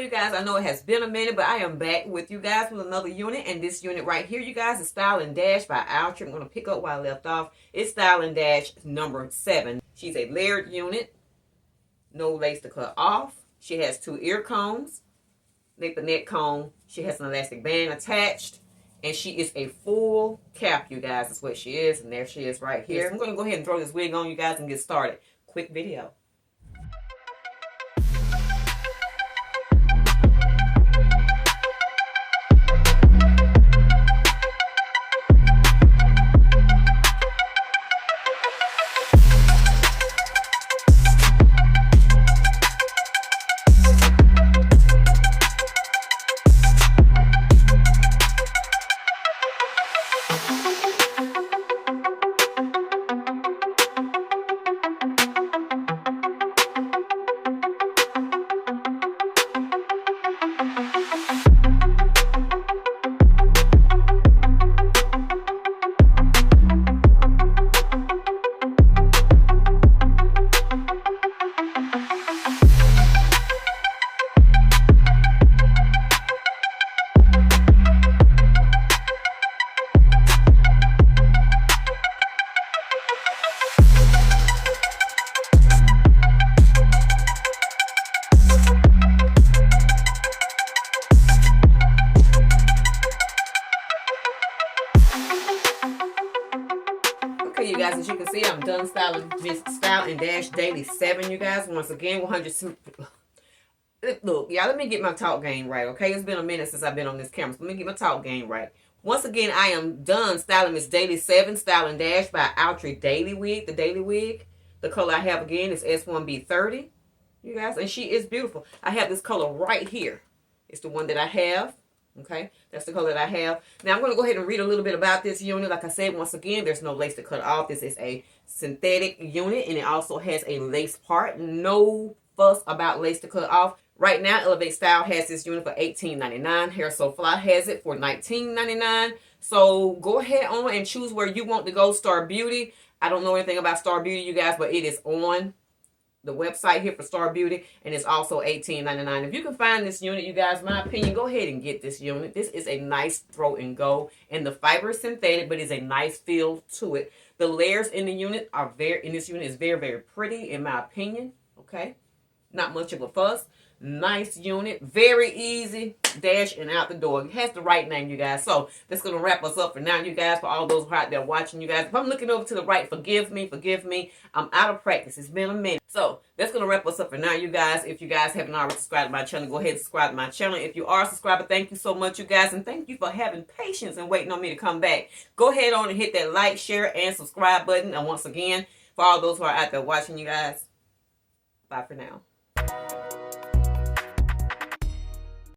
you guys, I know it has been a minute, but I am back with you guys with another unit. And this unit right here, you guys, is Style and Dash by Outre. I'm going to pick up where I left off. It's Style and Dash number 7. She's a layered unit. No lace to cut off. She has 2 ear combs. The neck comb. She has an elastic band attached. And she is a full cap, you guys. That's what she is. And there she is right here. So I'm going to go ahead and throw this wig on, you guys, and get started. Quick video. You guys, as you can see, I'm done styling Miss Style and Dash Daily 7, you guys. Once again, 100. Look, y'all, let me get my talk game right, okay? It's been a minute since I've been on this camera, so let me get my talk game right. Once again, I am done styling Miss Daily 7, Style and Dash by Outre Daily Wig, the Daily Wig. The color I have again is S1B30, you guys, and she is beautiful. I have this color right here. It's the one that I have. Okay, that's the color that I have. Now, I'm going to go ahead and read a little bit about this unit. Like I said, once again, there's no lace to cut off. This is a synthetic unit, and it also has a lace part. No fuss about lace to cut off. Right now, Elevate Style has this unit for $18.99. Hair So Fly has it for $19.99. So go ahead on and choose where you want to go. Star Beauty. I don't know anything about Star Beauty, you guys, but it is on the website here for Star Beauty, and it's also $18.99. If you can find this unit, you guys, my opinion, go ahead and get this unit. This is a nice throw and go, and the fiber is synthetic, but it's a nice feel to it. The layers in the unit are this unit is very, very pretty, in my opinion. Okay, not much of a fuss. Nice unit, very easy, dash and out the door. It has the right name, you guys. So that's going to wrap us up for now, you guys. For all those who are out there watching, you guys, if I'm looking over to the right, forgive me. I'm out of practice. It's been a minute. So that's going to wrap us up for now, you guys. If you guys haven't already subscribed to my channel, go ahead and subscribe to my channel. If you are a subscriber, thank you so much, you guys, and thank you for having patience and waiting on me to come back. Go ahead on and hit that like, share, and subscribe button. And once again, for all those who are out there watching, you guys, bye for now.